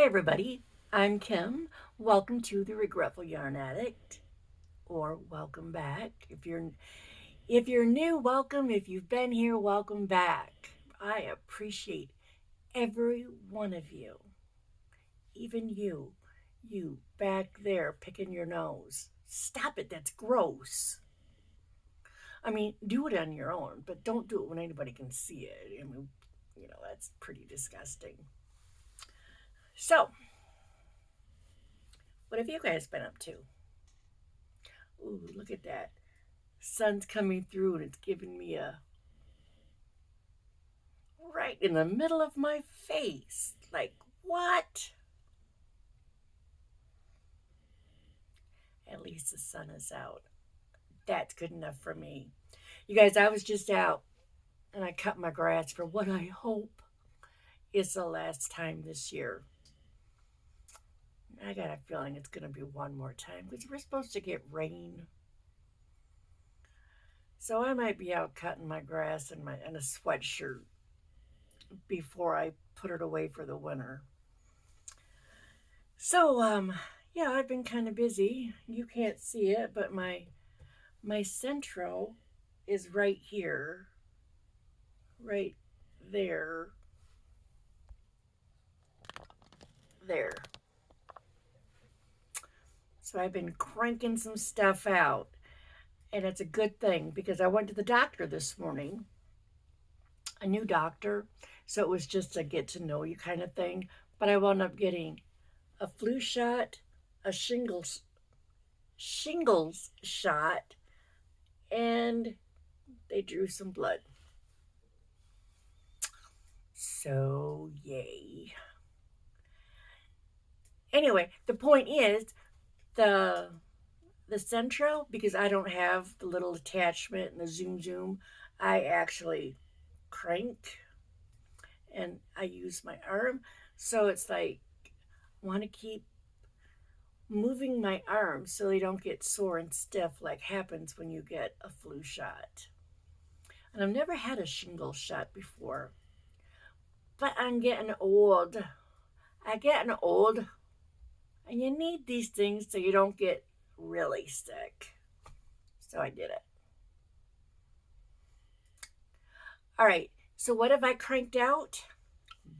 everybody, I'm Kim. Welcome to the Regretful Yarn Addict, or welcome back. If you're new, welcome. If you've been here, welcome back. I appreciate every one of you, even you back there picking your nose. Stop it, that's gross. I mean, do it on your own, but don't do it when anybody can see it. I mean, that's pretty disgusting. So, what have you guys been up to? Ooh, look at that. Sun's coming through and it's giving me a right in the middle of my face. Like, what? At least the sun is out. That's good enough for me. You guys, I was just out and I cut my grass for what I hope is the last time this year. I got a feeling it's going to be one more time because we're supposed to get rain. So I might be out cutting my grass in a sweatshirt before I put it away for the winter. So yeah, I've been kind of busy. You can't see it, but my centro is right here, right there, there. So I've been cranking some stuff out, and it's a good thing because I went to the doctor this morning, a new doctor, so it was just a get to know you kind of thing. But I wound up getting a flu shot, a shingles shot, and they drew some blood. So yay. Anyway, the point is the centro, because I don't have the little attachment and the zoom, I actually crank and I use my arm. So it's like I want to keep moving my arms so they don't get sore and stiff like happens when you get a flu shot. And I've never had a shingle shot before. But I'm getting old. I'm getting old. And you need these things so you don't get really sick. So I did it. All right. So what have I cranked out?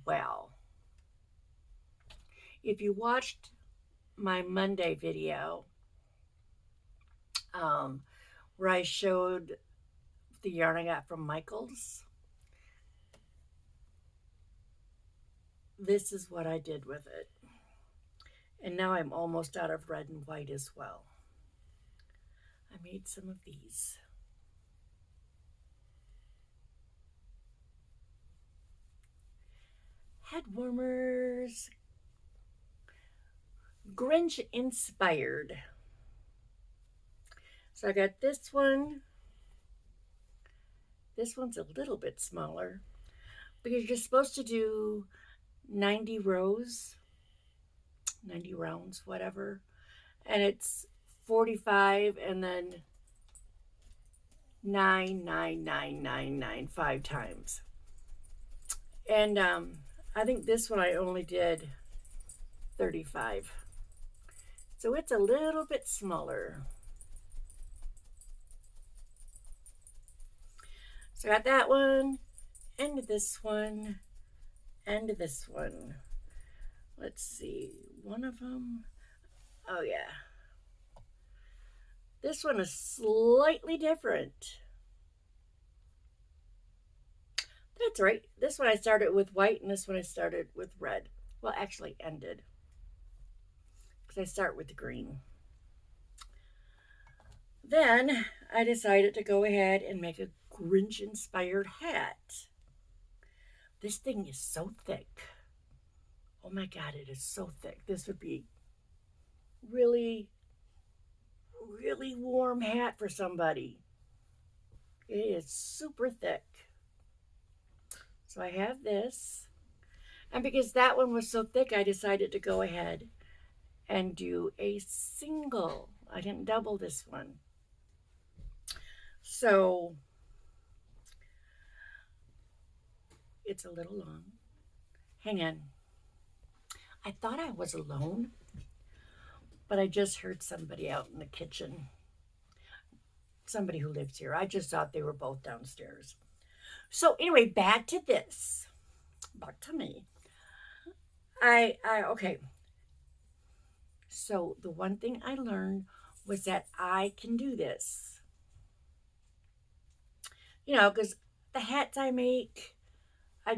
Well, if you watched my Monday video, where I showed the yarn I got from Michaels, this is what I did with it. And now I'm almost out of red and white as well. I made some of these. Head warmers. Grinch inspired. So I got this one. This one's a little bit smaller because you're supposed to do 90 rows, 90 rounds, whatever. And it's 45 and then 9, 9, 9, 9, 9, 5 times. And I think this one I only did 35. So it's a little bit smaller. So I got that one, and this one, and this one. Let's see, one of them. Oh, yeah. This one is slightly different. That's right. This one I started with white, and this one I started with red. Well, actually ended, because I start with the green. Then I decided to go ahead and make a Grinch inspired hat. This thing is so thick. Oh my God, it is so thick. This would be really, really warm hat for somebody. It is super thick. So I have this. And because that one was so thick, I decided to go ahead and do a single. I didn't double this one. So it's a little long. Hang on. I thought I was alone, but I just heard somebody out in the kitchen. Somebody who lives here. I just thought they were both downstairs. So anyway, back to this. Back to me. Okay. So the one thing I learned was that I can do this. You know, because the hats I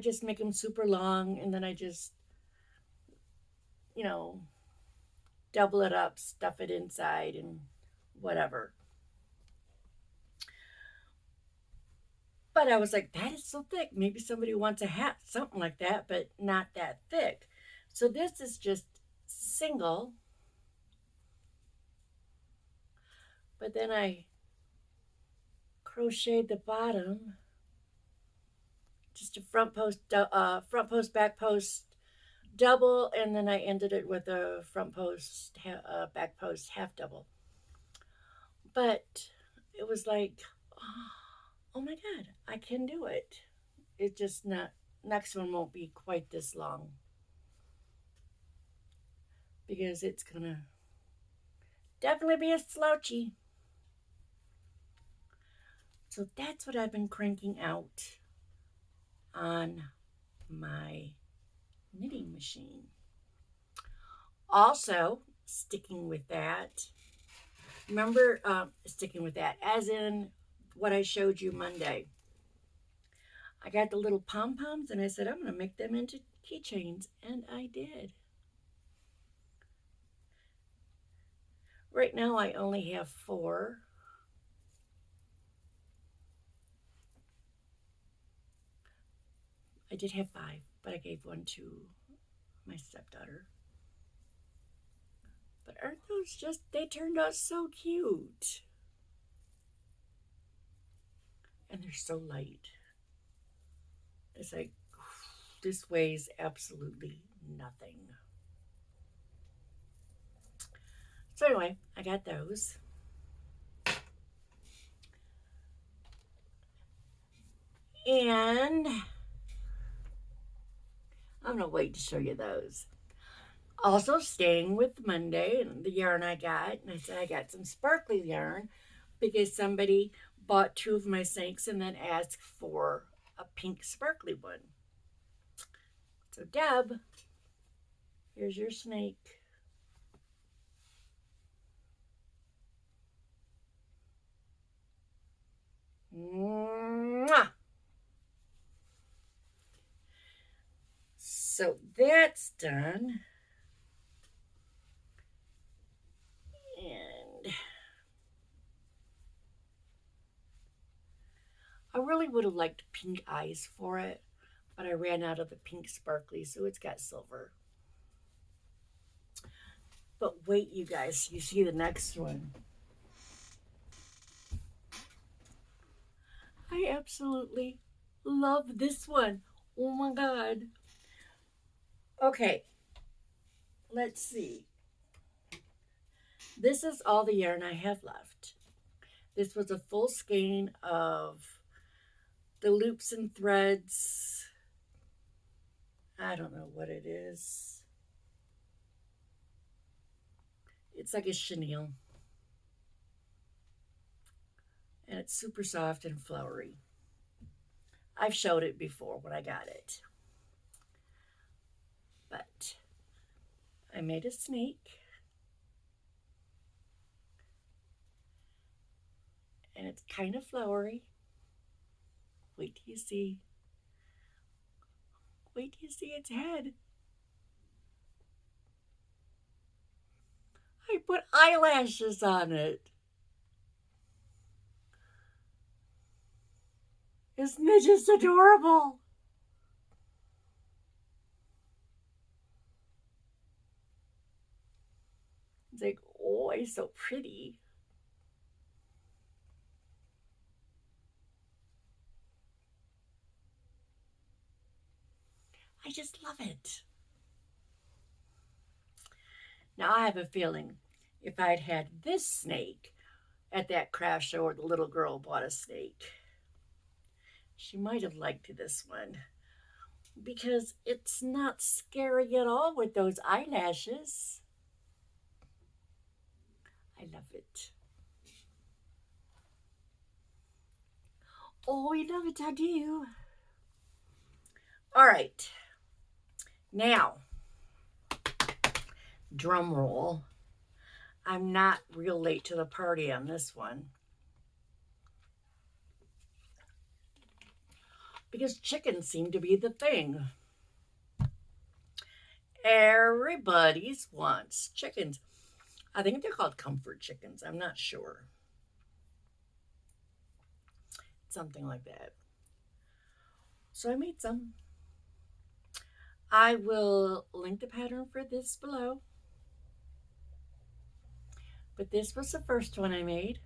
just make them super long, and then I just, you know, double it up, stuff it inside, and whatever. But I was like, that is so thick. Maybe somebody wants a hat, something like that, but not that thick. So this is just single. But then I crocheted the bottom, just a front post, back post, double, and then I ended it with a front post, back post, half double. But it was like, oh my god, I can do it. It just not next one won't be quite this long because it's gonna definitely be a slouchy. So that's what I've been cranking out on my knitting machine. Also, sticking with that, remember, sticking with that, as in what I showed you Monday. I got the little pom poms and I said, I'm going to make them into keychains. And I did. Right now, I only have 4. I did have 5, but I gave one to my stepdaughter. But aren't those just, they turned out so cute. And they're so light. It's like, this weighs absolutely nothing. So anyway, I got those. And I'm going to wait to show you those. Also, staying with Monday and the yarn I got, and I said I got some sparkly yarn because somebody bought 2 of my snakes and then asked for a pink sparkly one. So, Deb, here's your snake. Mwah! So that's done. And I really would have liked pink eyes for it, but I ran out of the pink sparkly, so it's got silver. But wait, you guys, you see the next one. I absolutely love this one. Oh my god. Okay, let's see. This is all the yarn I have left. This was a full skein of the loops and threads. I don't know what it is. It's like a chenille. And it's super soft and flowery. I've showed it before when I got it. But I made a snake. And it's kind of flowery. Wait till you see. Wait till you see its head. I put eyelashes on it. Isn't it just adorable? It's like, oh, it's so pretty. I just love it. Now I have a feeling if I'd had this snake at that craft show where the little girl bought a snake, she might have liked this one. because it's not scary at all with those eyelashes. I love it. Oh, I love it, I do. All right. Now, drum roll. I'm not real late to the party on this one. Because chickens seem to be the thing. Everybody wants chickens. I think they're called comfort chickens. I'm not sure. Something like that. So I made some. I will link the pattern for this below. But this was the first one I made.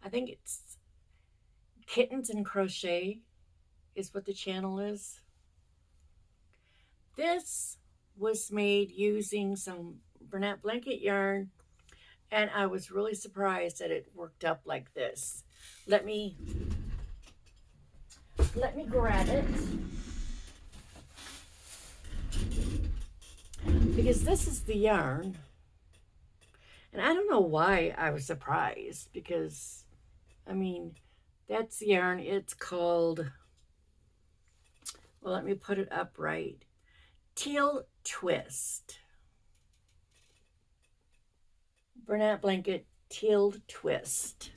I think it's Kittens and Crochet is what the channel is. This was made using some Bernat blanket yarn, and I was really surprised that it worked up like this. Let me grab it, because this is the yarn, and I don't know why I was surprised, because I mean, that's the yarn. It's called, well, let me put it upright, Teal Twist. Bernat blanket Teal Twist.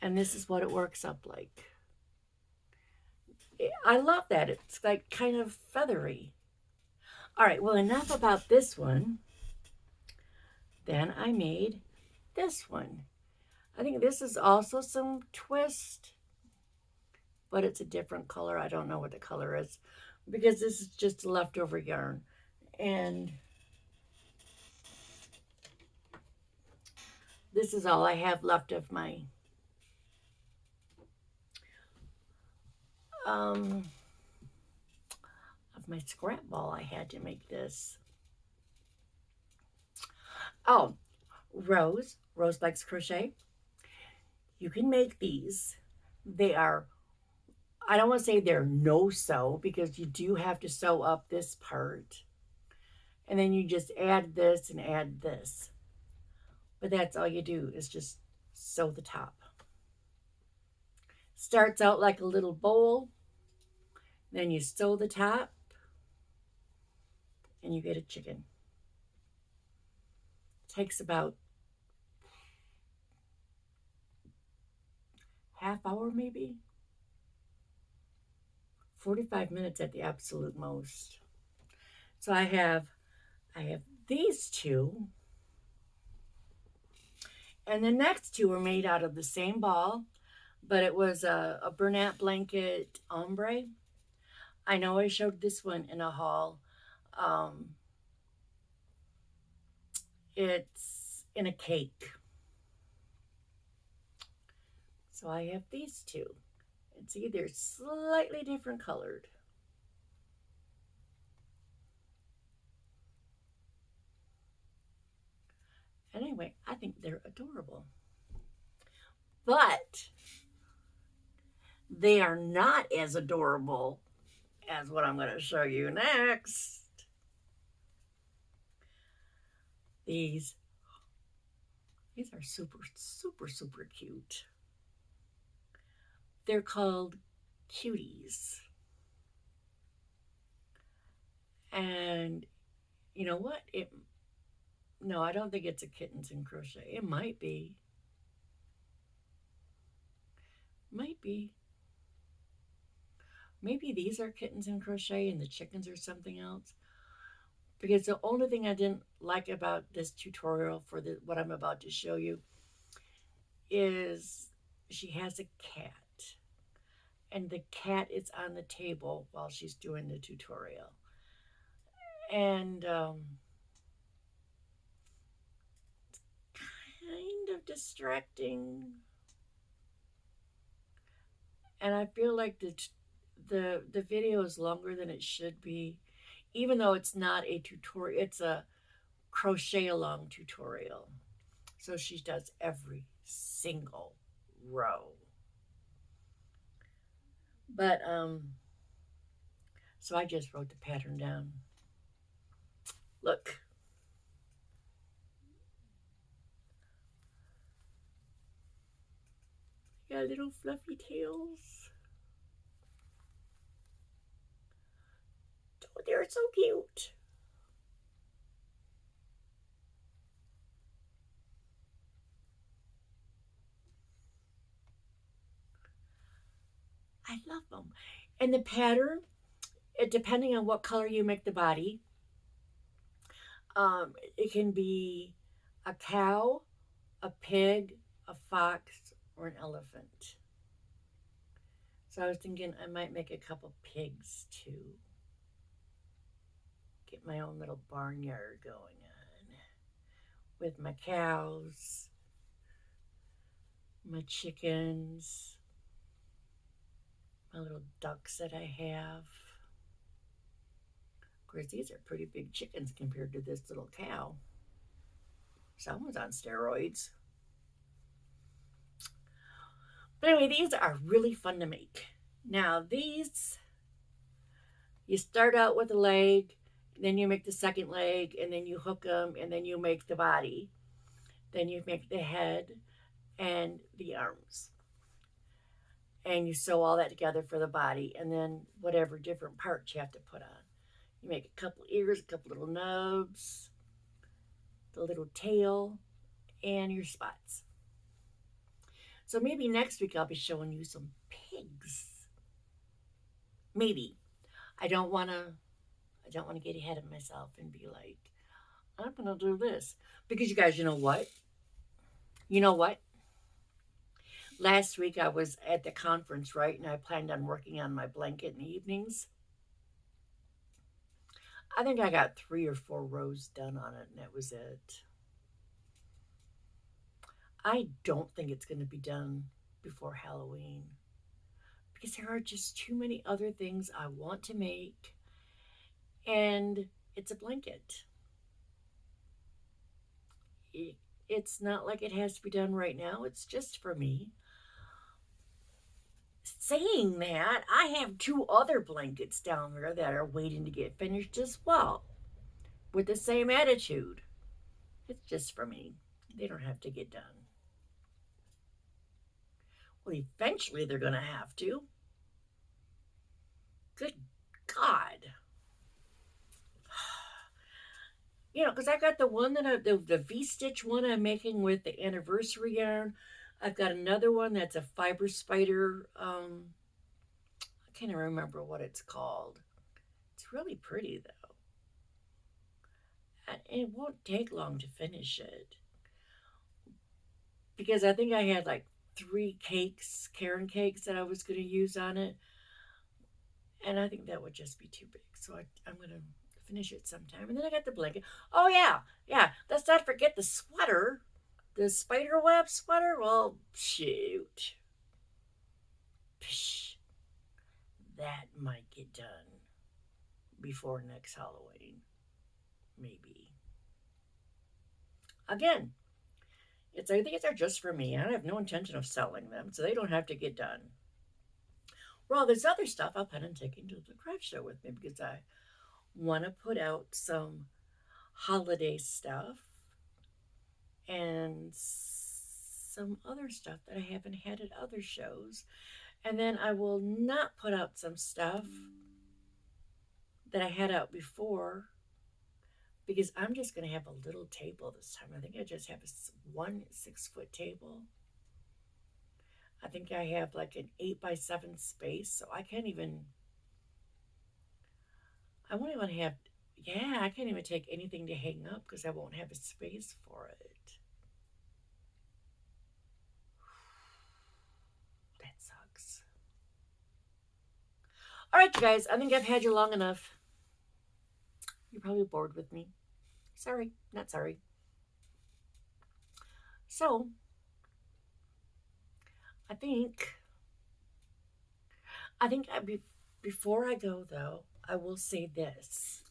And this is what it works up like. I love that. It's like kind of feathery. All right, well, enough about this one. Then I made this one. I think this is also some twist, but it's a different color. I don't know what the color is, because this is just leftover yarn. And this is all I have left of my scrap ball I had to make this. Oh, Rose likes crochet. You can make these. They are, I don't want to say they're no sew, because you do have to sew up this part. And then you just add this and add this. But that's all you do, is just sew the top. Starts out like a little bowl. Then you sew the top. And you get a chicken. Takes about half hour, maybe 45 minutes at the absolute most. So I have these two, and the next two were made out of the same ball, but it was a Bernat blanket ombre. I know I showed this one in a haul. It's in a cake. So I have these two. It's either slightly different colored. Anyway, I think they're adorable. But they are not as adorable as what I'm going to show you next. These are super, super, super cute. They're called cuties. And you know what? No, I don't think it's a Kittens and Crochet. It might be. Might be. Maybe these are Kittens and Crochet and the chickens are something else. Because the only thing I didn't like about this tutorial for what I'm about to show you is she has a cat. And the cat is on the table while she's doing the tutorial. And it's kind of distracting. And I feel like the video is longer than it should be, even though it's not a tutorial. It's a crochet along tutorial. So she does every single row. But so I just wrote the pattern down. Look. Got little fluffy tails. Oh, they're so cute. I love them. And the pattern, depending on what color you make the body, it can be a cow, a pig, a fox, or an elephant. So I was thinking I might make a couple pigs too. Get my own little barnyard going on with my cows, my chickens, my little ducks that I have. Of course, these are pretty big chickens compared to this little cow. Someone's on steroids. But anyway, these are really fun to make. Now, these, you start out with a leg, then you make the second leg, and then you hook them, and then you make the body. Then you make the head and the arms. And you sew all that together for the body, and then whatever different parts you have to put on. You make a couple ears, a couple little nubs, the little tail, and your spots. So maybe next week I'll be showing you some pigs. Maybe. I don't want to get ahead of myself and be like, I'm going to do this. Because you guys, you know what? You know what? Last week I was at the conference, right? And I planned on working on my blanket in the evenings. I think I got 3 or 4 rows done on it, and that was it. I don't think it's going to be done before Halloween because there are just too many other things I want to make, and it's a blanket. It's not like it has to be done right now. It's just for me. Saying that, I have 2 other blankets down there that are waiting to get finished as well with the same attitude. It's just for me. They don't have to get done. Well, eventually they're going to have to. Good God. You know, because I got the one that the V-stitch one I'm making with the anniversary yarn. I've got another one that's a fiber spider. I can't even remember what it's called. It's really pretty though. And it won't take long to finish it. Because I think I had like 3 cakes, Karen cakes that I was going to use on it. And I think that would just be too big. So I'm going to finish it sometime. And then I got the blanket. Oh, yeah. Let's not forget the sweater. The spider web sweater. Well, shoot. Psh, that might get done before next Halloween. Maybe. Again, I think it's just for me. I have no intention of selling them, so they don't have to get done. Well, there's other stuff I'll plan on taking to the craft show with me because I want to put out some holiday stuff and some other stuff that I haven't had at other shows. And then I will not put out some stuff that I had out before because I'm just going to have a little table this time. I think I just have one 6-foot table. I think I have like an 8x7 space, so I can't even take anything to hang up because I won't have a space for it. That sucks. All right, you guys, I think I've had you long enough. You're probably bored with me. Sorry, not sorry. So, I think before I go, though, I will say this.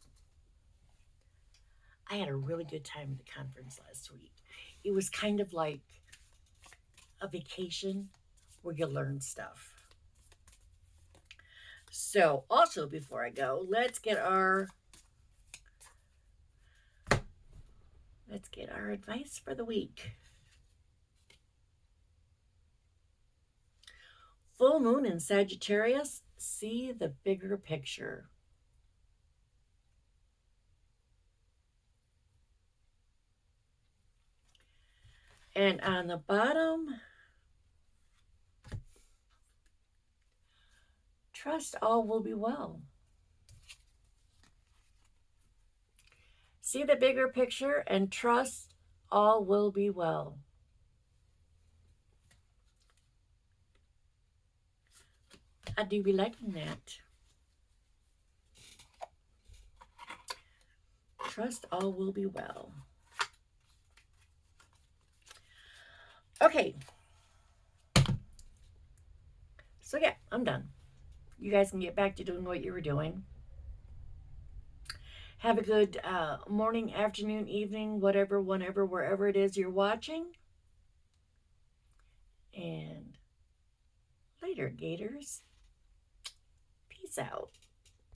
I had a really good time at the conference last week. It was kind of like a vacation where you learn stuff. So also before I go, let's get our advice for the week. Full moon in Sagittarius, see the bigger picture. And on the bottom, trust all will be well. See the bigger picture and trust all will be well. I do be liking that. Trust all will be well. Okay. So yeah, I'm done. You guys can get back to doing what you were doing. Have a good morning, afternoon, evening, whatever, whenever, wherever it is you're watching. And later, Gators. Peace out.